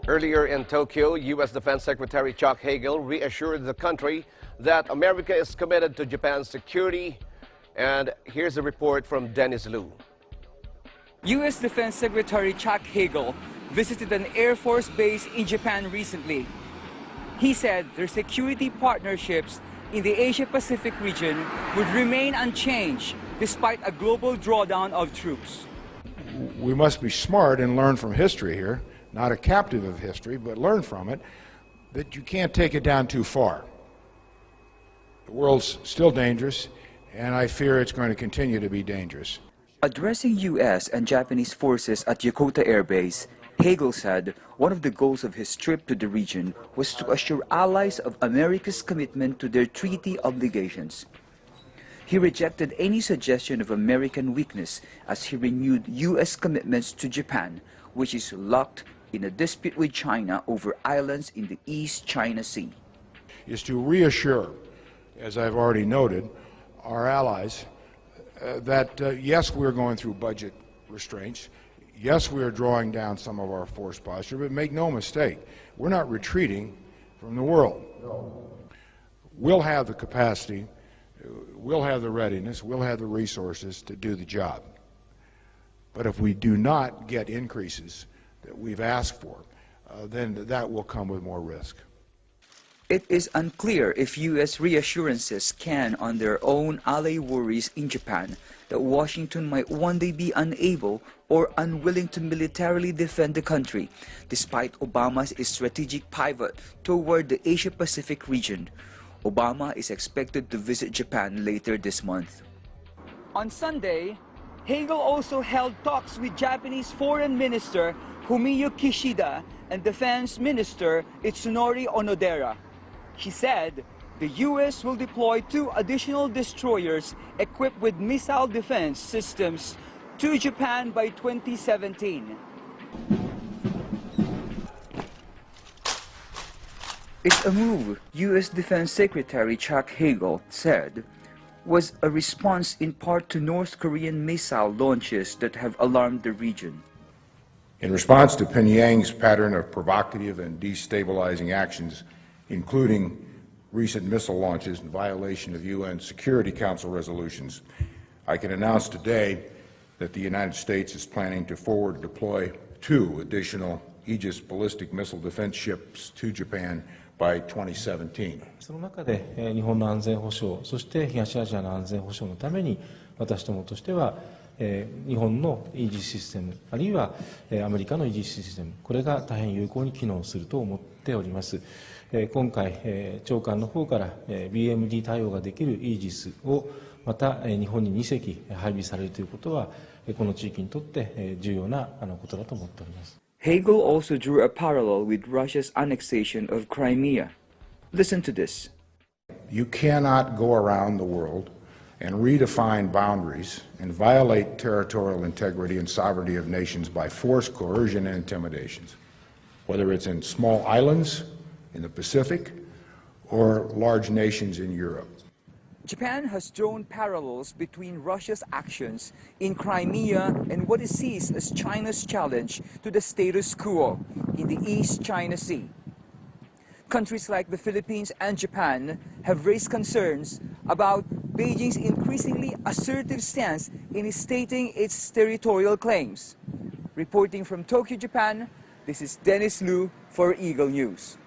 Earlier in Tokyo, U.S. Defense Secretary Chuck Hagel reassured the country that America is committed to Japan's security. And here's a report from Dennis Lu. U.S. Defense Secretary Chuck Hagel visited an Air Force base in Japan recently. He said their security partnerships in the Asia-Pacific region would remain unchanged despite a global drawdown of troops. We must be smart and learn from history here, not a captive of history, but learn from it, that you can't take it down too far. The world's still dangerous, and I fear it's going to continue to be dangerous. Addressing U.S. and Japanese forces at Yokota Air Base, Hagel said one of the goals of his trip to the region was to assure allies of America's commitment to their treaty obligations. He rejected any suggestion of American weakness as he renewed U.S. commitments to Japan, which is locked in a dispute with China over islands in the East China Sea. Is to reassure, as I've already noted, our allies that yes, we're going through budget restraints, yes, we're drawing down some of our force posture, but make no mistake, we're not retreating from the world. We'll have the capacity, we'll have the readiness, we'll have the resources to do the job. But if we do not get increases that we've asked for, then that will come with more risk. It is unclear if U.S. reassurances can, on their own, allay worries in Japan that Washington might one day be unable or unwilling to militarily defend the country, despite Obama's strategic pivot toward the Asia-Pacific region. Obama is expected to visit Japan later this month. On Sunday, Hagel also held talks with Japanese Foreign Minister Fumio Kishida and Defense Minister Itsunori Onodera. He said the U.S. will deploy 2 additional destroyers equipped with missile defense systems to Japan by 2017. It's a move U.S. Defense Secretary Chuck Hagel said was a response in part to North Korean missile launches that have alarmed the region. In response to Pyongyang's pattern of provocative and destabilizing actions, including recent missile launches in violation of UN Security Council resolutions, I can announce today that the United States is planning to forward deploy 2 additional Aegis ballistic missile defense ships to Japan by 2017. その中で日本の安全保障、そして東アジアの安全保障のために私どもとしては日本のイージスシステム、あるいはアメリカのイージスシステム、これが大変有効に機能すると思っております。今回、長官の方から BMD 対応ができるイージスをまた日本に2隻配備されるということは、この地域にとって重要なことだと思っております。Hagel also drew a parallel with Russia's annexation of Crimea. Listen to this. You cannot go around the world and redefine boundaries and violate territorial integrity and sovereignty of nations by force, coercion, and intimidations, whether it's in small islands in the Pacific or large nations in Europe. Japan has drawn parallels between Russia's actions in Crimea and what it sees as China's challenge to the status quo in the East China Sea. Countries like the Philippines and Japan have raised concerns about Beijing's increasingly assertive stance in stating its territorial claims. Reporting from Tokyo, Japan, this is Dennis Lu for Eagle News.